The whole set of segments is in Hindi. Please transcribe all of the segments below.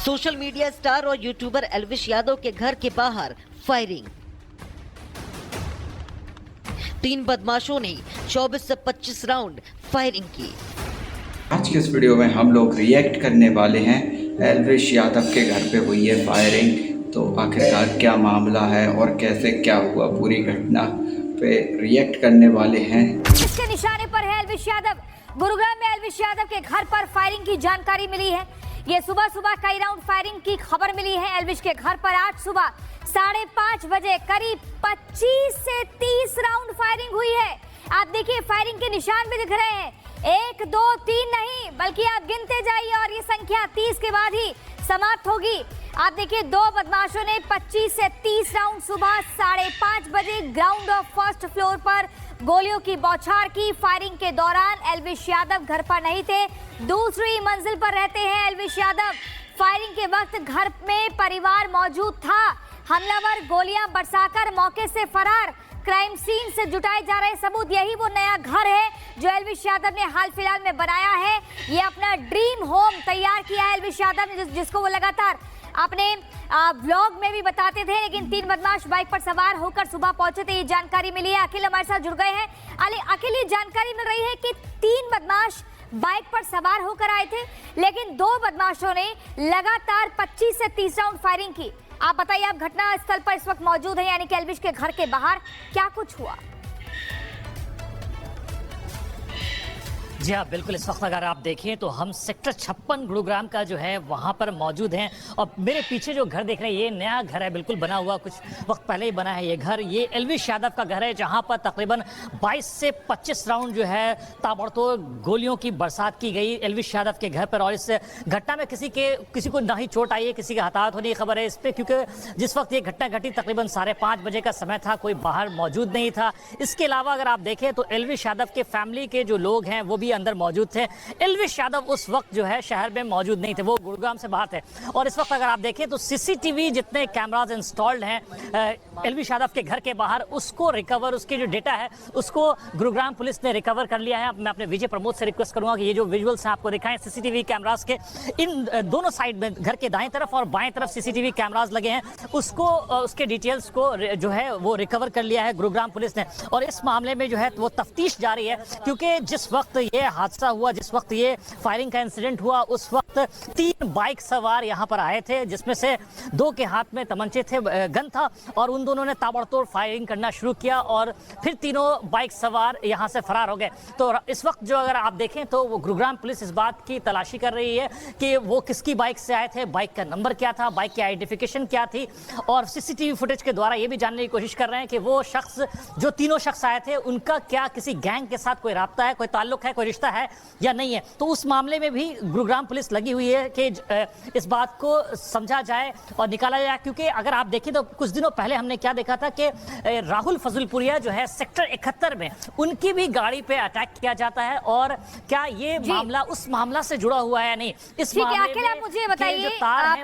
सोशल मीडिया स्टार और यूट्यूबर एल्विश यादव के घर के बाहर फायरिंग। 3 बदमाशों ने 24 से 25 राउंड फायरिंग की। आज के इस वीडियो में हम लोग रिएक्ट करने वाले हैं एल्विश यादव के घर पे हुई है फायरिंग। तो आखिरकार क्या मामला है और कैसे क्या हुआ, पूरी घटना पे रिएक्ट करने वाले हैं। इसके निशाने पर है एल्विश यादव। गुरुग्राम में एल्विश यादव के घर पर फायरिंग की जानकारी मिली है। ये सुबह सुबह कई राउंड फायरिंग की खबर मिली है। एल्विश के घर पर आज सुबह 5:30 बजे करीब 25 से 30 राउंड फायरिंग हुई है। आप देखिए फायरिंग के निशान भी दिख रहे हैं, 1 2 3 नहीं बल्कि आप गिनते जाइए और ये संख्या 30 के बाद ही समाप्त होगी। आप देखिए 2 बदमाशों ने 25 से 30 राउंड सुबह 5:30 बजे ग्राउंड ऑफ फर्स्ट फ्लोर पर गोलियों की बौछार की। फायरिंग के दौरान एल्विश यादव घर पर नहीं थे, दूसरी मंजिल पर रहते हैं एल्विश यादव। फायरिंग के वक्त घर में परिवार मौजूद था। हमलावर गोलियां बरसाकर मौके से फरार। क्राइम सीन से जुटाए जा रहे सबूत, यही वो नया घर है जो एल्विश यादव ने हाल फिलहाल में बनाया है। ये अपना ड्रीम होम तैयार किया है एल्विश यादव ने, जिसको वो लगातार अपने व्लॉग में भी बताते थे। लेकिन 3 बदमाश बाइक पर सवार होकर सुबह पहुंचे थे, ये जानकारी मिली है। अखिल हमारे साथ जुड़ गए हैं। अखिल, ये जानकारी मिल रही है कि 3 बदमाश बाइक पर सवार होकर आए थे, लेकिन 2 बदमाशों ने लगातार 25 से 30 राउंड फायरिंग की। आप बताइए, आप घटना स्थल पर इस वक्त मौजूद हैं, यानी कि एल्विश के घर के बाहर क्या कुछ हुआ? जी हाँ, बिल्कुल। इस वक्त अगर आप देखें तो हम सेक्टर 56 गुरुग्राम का जो है वहाँ पर मौजूद हैं और मेरे पीछे जो घर देख रहे हैं ये नया घर है, बिल्कुल बना हुआ, कुछ वक्त पहले ही बना है ये घर। ये एल्विश यादव का घर है जहाँ पर तकरीबन 22 से 25 राउंड जो है ताबड़तोड़ गोलियों की बरसात की गई एल्विश यादव के घर पर। और इस घटना में किसी को ना ही चोट आई है, किसी के हताहत होने की खबर है इस पर, क्योंकि जिस वक्त ये घटना घटी तकरीबन 5:30 बजे का समय था, कोई बाहर मौजूद नहीं था। इसके अलावा अगर आप देखें तो एल्विश यादव के फैमिली के जो लोग हैं वो भी अंदर मौजूद थे। एल्विश यादव उस वक्त जो है शहर में मौजूद नहीं थे, वो गुरुग्राम से बाहर थे। और इस वक्त अगर आप देखें तो सीसीटीवी जितने कैमराज इंस्टॉल्ड हैं एल्विश यादव के घर के बाहर, उसको रिकवर, उसके जो डेटा है उसको गुरुग्राम पुलिस ने रिकवर कर लिया है। मैं अपने विजय प्रमोद से रिक्वेस्ट करूंगा कि ये जो विजुअल्स हैं आपको दिखाएं सीसीटीवी कैमराज के। इन दोनों साइड में घर के दाएं तरफ और बाएं तरफ सीसीटीवी कैमराज लगे हैं, उसको उसके डिटेल्स को जो है वो रिकवर कर लिया है गुरुग्राम पुलिस ने। और इस मामले में जो है वो तफ्तीश जारी है, क्योंकि जिस वक्त ये हादसा हुआ, जिस वक्त ये फायरिंग का इंसिडेंट हुआ, उस वक्त 3 बाइक सवार यहां पर आए थे, जिसमें से 2 के हाथ में तमंचे थे, गन था, और उन दोनों ने ताबड़तोड़ फायरिंग करना शुरू किया और फिर तीनों बाइक सवार यहां से फरार हो गए। तो इस वक्त जो अगर आप देखें तो वो गुरुग्राम पुलिस इस बात की तलाशी कर रही है कि वो किसकी बाइक से आए थे, बाइक का नंबर क्या था, बाइक की आइडेंटिफिकेशन क्या थी, और सीसीटीवी फुटेज के द्वारा ये भी जानने की कोशिश कर रहे हैं कि वो शख्स, जो तीनों शख्स आए थे, उनका क्या किसी गैंग के साथ कोई राब्ता है, कोई ताल्लुक है, कोई रिश्ता है या नहीं है। तो उस मामले में भी गुरुग्राम पुलिस लगी हुई है कि इस बात को समझा जाए और निकाला जाए। क्योंकि अगर आप देखें तो कुछ दिनों पहले हमने क्या देखा था कि राहुल फजलपुरिया जो है सेक्टर 71 में, उनकी भी गाड़ी पे अटैक किया जाता है। और क्या ये मामला उस मामला से जुड़ा हुआ है या नहीं, इस मामले में आप मुझे बताइए,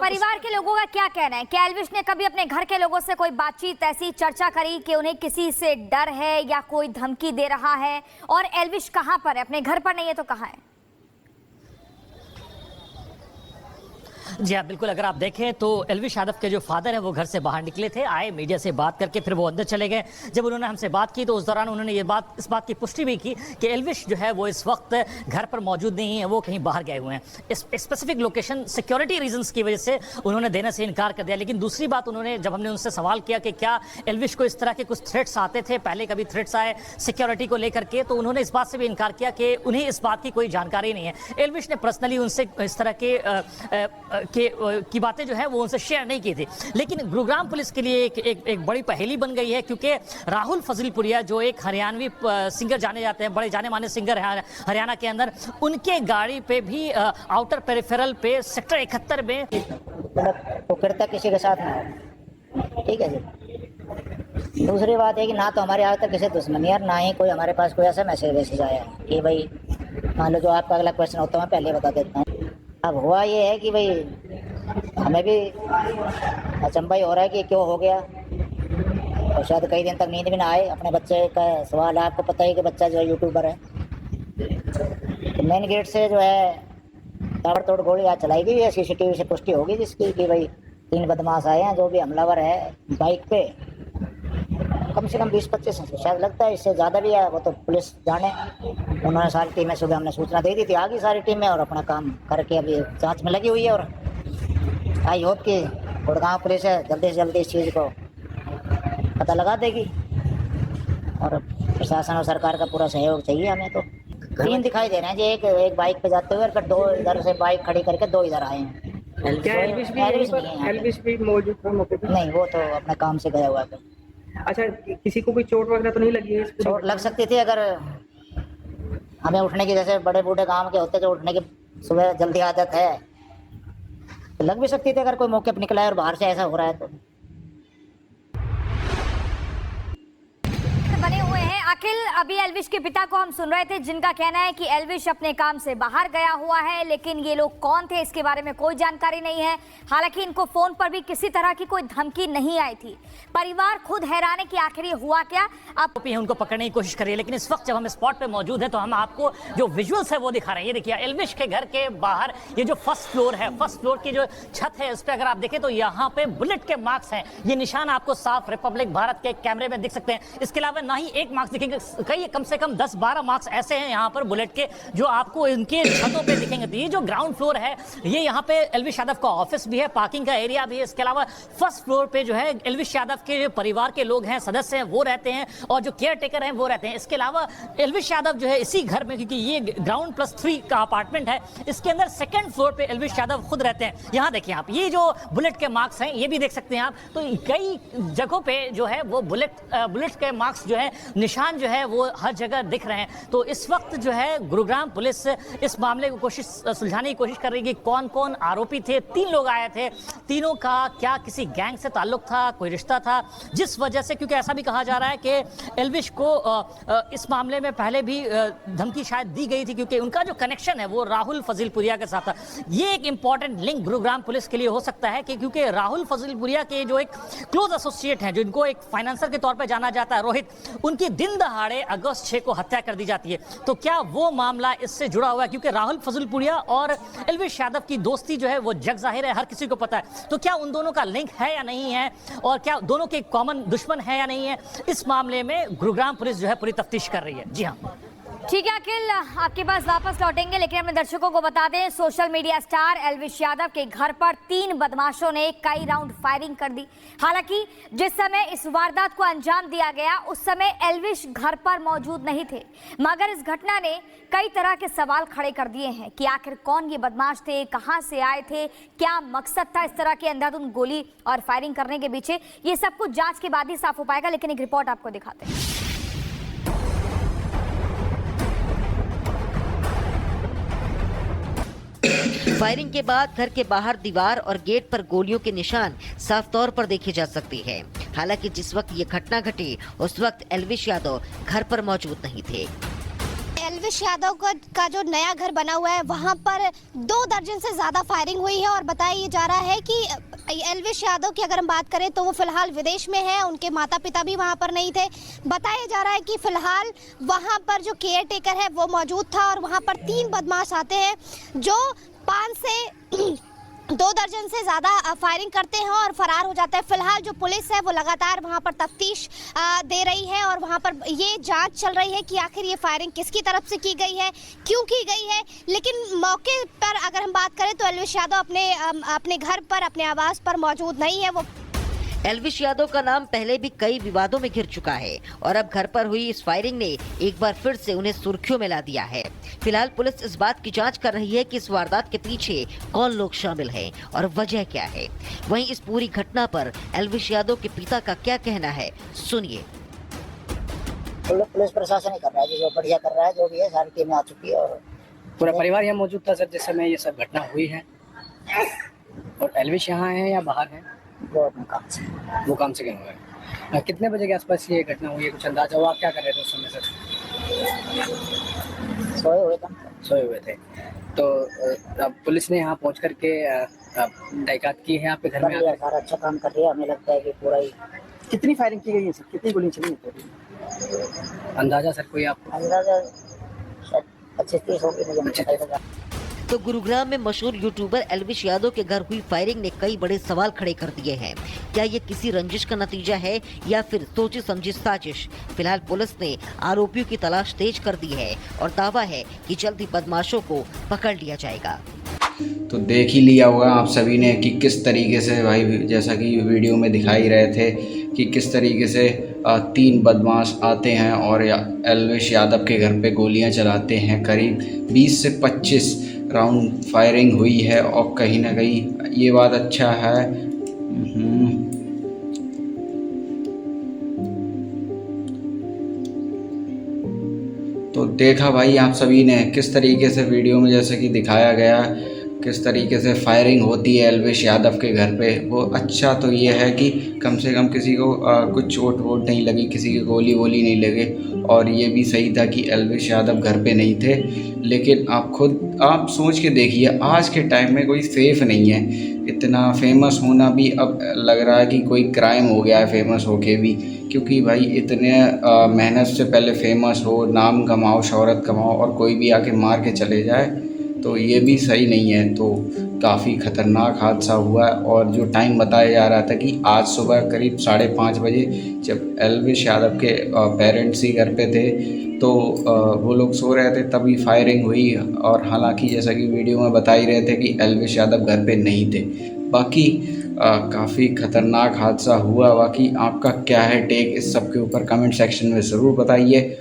परिवार के लोगों का क्या कहना है? क्या एल्विश ने कभी अपने घर के लोगों से कोई बातचीत, ऐसी चर्चा करी कि उन्हें किसी से डर है या कोई धमकी दे रहा है? और एल्विश कहां पर है? अपने घर पर नहीं है तो कहां है? जी हाँ, बिल्कुल। अगर आप देखें तो एल्विश यादव के जो फादर हैं वो घर से बाहर निकले थे, आए, मीडिया से बात करके फिर वो अंदर चले गए। जब उन्होंने हमसे बात की तो उस दौरान उन्होंने इस बात की पुष्टि भी की कि एल्विश जो है वो इस वक्त घर पर मौजूद नहीं है, वो कहीं बाहर गए हुए हैं। इस स्पेसिफिक लोकेशन सिक्योरिटी रीजंस की वजह से उन्होंने देने से इनकार कर दिया। लेकिन दूसरी बात, उन्होंने जब हमने उनसे सवाल किया कि क्या एल्विश को इस तरह के कुछ थ्रेट्स आते थे, पहले कभी थ्रेट्स आए सिक्योरिटी को लेकर के, तो उन्होंने इस बात से भी इनकार किया कि उन्हें इस बात की कोई जानकारी नहीं है। एल्विश ने पर्सनली उनसे इस तरह की बातें जो है वो उनसे शेयर नहीं की थी। लेकिन गुरुग्राम पुलिस के लिए एक बड़ी पहेली बन गई है, क्योंकि राहुल फजलपुरिया जो एक हरियाणवी सिंगर जाने जाते हैं, बड़े जाने माने सिंगर हैं हरियाणा के अंदर, उनके गाड़ी पे भी आउटर पेरिफेरल पे सेक्टर 71 में तो करता किसी के साथ ना, ठीक है जी। दूसरी बात है कि ना तो हमारे आज तक किसी दुश्मनी है, ना ही कोई हमारे पास कोई ऐसा मैसेज आया कि भाई, मान लो जो आपका अगला क्वेश्चन होता है मैं पहले बता देता हूँ। अब हुआ ये है कि भाई हमें भी अचंभा ही हो रहा है कि क्यों हो गया, और शायद कई दिन तक नींद भी ना आए। अपने बच्चे का सवाल है, आपको पता ही कि बच्चा जो है यूट्यूबर है, तो मेन गेट से जो है ताबड़तोड़ गोली आज चलाई गई है, सीसीटीवी से पुष्टि होगी जिसकी कि भाई 3 बदमाश आए हैं, जो भी हमलावर है बाइक पे कम से कम 20-25 शायद लगता है, इससे ज़्यादा भी है, वो तो पुलिस जाने। उन्होंने सारी टीमें, सुबह हमने सूचना दे दी थी, आ गई सारी टीमें और अपना काम करके अभी जांच में लगी हुई है। और आई होप कि गुड़गांव पुलिस है जल्दी से जल्दी इस चीज़ को पता लगा देगी और प्रशासन और सरकार का पूरा सहयोग चाहिए हमें। तो 3 दिखाई दे रहे हैं जी, एक बाइक पे जाते हुए, फिर 2 इधर से बाइक खड़ी करके 2 इधर आए हैं। क्या एल्विश भी मौजूद था मौके पे? नहीं, वो तो अपने काम से गया हुआ है। अच्छा, किसी को कोई चोट वगैरह तो नहीं लगी है? चोट लग सकती थी अगर हमें उठने की, जैसे बड़े बूढ़े काम के होते जो उठने की सुबह जल्दी आदत है, तो लग भी सकती थी अगर कोई मौके पर निकला है और बाहर से ऐसा हो रहा है तो। बने हुए हैं अखिल, अभी एल्विश के पिता को हम सुन रहे थे जिनका कहना है कि एल्विश अपने काम से बाहर गया हुआ है, लेकिन ये लोग कौन थे इसके बारे में कोई जानकारी नहीं है। हालांकि इनको फोन पर भी किसी तरह की कोई धमकी नहीं आई थी। परिवार खुद हैरान है कि आखिर ये हुआ क्या। अब उनको पकड़ने की कोशिश करिए, लेकिन इस वक्त जब हम स्पॉट पे मौजूद है तो हम आपको जो विजुअल्स है वो दिखा रहे हैं। ये देखिए एल्विश के घर के बाहर ये जो फर्स्ट फ्लोर है, फर्स्ट फ्लोर की जो छत है, इस पर अगर आप देखें तो यहाँ पे बुलेट के मार्क्स हैं। ये निशान आपको साफ रिपब्लिक भारत के कैमरे में दिख सकते हैं। इसके अलावा ना ही एक मार्क्स दिखेंगे, कई कम से कम 10-12 मार्क्स ऐसे हैं यहाँ पर बुलेट के जो आपको इनके छतों पे दिखेंगे। तो ये जो ग्राउंड फ्लोर है, ये यहाँ पे एल्विश यादव का ऑफिस भी है, पार्किंग का एरिया भी है। इसके अलावा फर्स्ट फ्लोर पे जो है एल्विश यादव के जो परिवार के लोग हैं, सदस्य हैं, वो रहते हैं और जो केयर टेकर हैं वो रहते हैं। इसके अलावा एल्विश यादव जो है इसी घर में, क्योंकि ये ग्राउंड +3 का अपार्टमेंट है, इसके अंदर सेकंड फ्लोर पे एल्विश यादव खुद रहते हैं। यहाँ देखिए आप, ये जो बुलेट के मार्क्स हैं ये भी देख सकते हैं आप। तो कई जगहों पे जो है वो बुलेट के मार्क्स जो है, निशान जो है वो हर जगह दिख रहे हैं। तो इस वक्त जो है गुरुग्राम पुलिस इस मामले को सुलझाने की कोशिश कर रही है कि कौन कौन आरोपी थे। 3 लोग आए थे, तीनों का क्या किसी गैंग से ताल्लुक था, कोई रिश्ता था, जिस वजह से, क्योंकि ऐसा भी कहा जा रहा है कि एल्विश को इस मामले में पहले भी धमकी शायद दी गई थी, क्योंकि उनका जो कनेक्शन है वो राहुल फजीलपुरिया के साथ था। ये एक इंपॉर्टेंट लिंक गुरुग्राम पुलिस के लिए हो सकता है कि क्योंकि राहुल फजीलपुरिया के जो एक क्लोज एसोसिएट हैं, जिनको एक फाइनेंसर के तौर पर जाना जाता है, रोहित, उनकी दिन दहाड़े अगस्त 6 को हत्या कर दी जाती है। तो क्या वो मामला इससे जुड़ा हुआ है? क्योंकि राहुल फजलपुरिया और एल्विश यादव की दोस्ती जो है वो जग जाहिर है, हर किसी को पता है। तो क्या उन दोनों का लिंक है या नहीं है, और क्या दोनों के कॉमन दुश्मन है या नहीं है, इस मामले में गुरुग्राम पुलिस जो है पूरी तफ्तीश कर रही है। जी हाँ, ठीक है अखिल, आपके पास वापस लौटेंगे, लेकिन अपने दर्शकों को बता दें, social media star Elvish Yadav के घर पर 3 बदमाशों ने कई राउंड फायरिंग कर दी। हालांकि जिस समय इस वारदात को अंजाम दिया गया उस समय एल्विश घर पर मौजूद नहीं थे, मगर इस घटना ने कई तरह के सवाल खड़े कर दिए हैं कि आखिर कौन ये बदमाश थे, कहां से आए थे, क्या मकसद था इस तरह की अंधाधुंध गोली और फायरिंग करने के पीछे। ये सब कुछ जांच के बाद ही साफ हो पाएगा, लेकिन एक रिपोर्ट आपको दिखाते हैं। फायरिंग के बाद घर के बाहर दीवार और गेट पर गोलियों के निशान साफ तौर पर देखे जा सकते हैं। हालांकि जिस वक्त ये घटना घटी उस वक्त एल्विश यादव घर पर मौजूद नहीं थे। एल्विश यादव का जो नया घर बना हुआ है वहां पर 2 दर्जन से ज्यादा फायरिंग हुई है और बताया जा रहा है कि एल्विश यादव की अगर हम बात करें तो वो फिलहाल विदेश में है, उनके माता पिता भी वहां पर नहीं थे। बताया जा रहा है कि फिलहाल वहां पर जो केयर टेकर है वो मौजूद था और वहां पर 3 बदमाश आते हैं जो 5 से 2 दर्जन से ज़्यादा फायरिंग करते हैं और फरार हो जाता है। फिलहाल जो पुलिस है वो लगातार वहां पर तफ्तीश दे रही है और वहां पर ये जांच चल रही है कि आखिर ये फायरिंग किसकी तरफ से की गई है, क्यों की गई है। लेकिन मौके पर अगर हम बात करें तो एल्विश यादव अपने घर पर, अपने आवास पर मौजूद नहीं है। वो एल्विश यादव का नाम पहले भी कई विवादों में घिर चुका है और अब घर पर हुई इस फायरिंग ने एक बार फिर से उन्हें सुर्खियों में ला दिया है। फिलहाल पुलिस इस बात की जांच कर रही है कि इस वारदात के पीछे कौन लोग शामिल हैं और वजह क्या है। वहीं इस पूरी घटना पर एल्विश यादव के पिता का क्या कहना है, सुनिए। पुलिस प्रशासन ही कर रहा है, जो बढ़िया कर रहा है, जो भी है, सारी टीमें आ चुकी है और पूरा परिवार यहाँ मौजूद था सर जिस समय ये सब घटना हुई है। और एल्विश यहाँ है या बाहर है? वो अपने काम से गए हुए हैं। कितने बजे के आसपास ये घटना हुई है, कुछ अंदाजा हुआ? आप क्या कर रहे थे उस समय सर? सोए हुए थे। तो अब पुलिस ने यहाँ पहुँच करके तहकीकात की है आपके घर में? सारा अच्छा काम कर रही है, हमें लगता है कि पूरा ही। कितनी फायरिंग की गई है सर, कितनी गोलियां चली है? अंदाजा सर कोई आप? अंदाजा 25-30 होगी मुझे। तो गुरुग्राम में मशहूर यूट्यूबर एल्विश यादव के घर हुई फायरिंग ने कई बड़े सवाल खड़े कर दिए हैं। क्या ये किसी रंजिश का नतीजा है या फिर सोची समझी साजिश? फिलहाल पुलिस ने आरोपियों की तलाश तेज कर दी है और दावा है कि जल्द ही बदमाशों को पकड़ लिया जाएगा। तो देख ही लिया होगा आप सभी ने कि किस तरीके से भाई, जैसा कि वीडियो में दिखाई रहे थे कि किस तरीके से 3 बदमाश आते हैं और एल्विश यादव के घर पे गोलियां चलाते हैं। करीब 20 से 25 राउंड फायरिंग हुई है और कहीं ना कहीं ये बात अच्छा है। तो देखा भाई आप सभी ने किस तरीके से वीडियो में जैसे कि दिखाया गया, किस तरीके से फायरिंग होती है एल्विश यादव के घर पे। वो अच्छा तो ये है कि कम से कम किसी को कुछ चोट वोट नहीं लगी, किसी की गोली वोली नहीं लगे। और ये भी सही था कि एल्विश यादव घर पे नहीं थे। लेकिन आप सोच के देखिए, आज के टाइम में कोई सेफ नहीं है। इतना फेमस होना भी अब लग रहा है कि कोई क्राइम हो गया है फेमस होके भी, क्योंकि भाई इतने मेहनत से पहले फेमस हो, नाम कमाओ, शोहरत कमाओ और कोई भी आके मार के चले जाए, तो ये भी सही नहीं है। तो काफ़ी ख़तरनाक हादसा हुआ है। और जो टाइम बताया जा रहा था कि आज सुबह करीब 5:30 बजे जब एल्विश यादव के पेरेंट्स ही घर पे थे तो वो लोग सो रहे थे, तभी फायरिंग हुई। और हालांकि जैसा कि वीडियो में बता ही रहे थे कि एल्विश यादव घर पे नहीं थे। बाकी काफ़ी ख़तरनाक हादसा हुआ। बाकी आपका क्या है टेक इस सब के ऊपर, कमेंट सेक्शन में ज़रूर बताइए।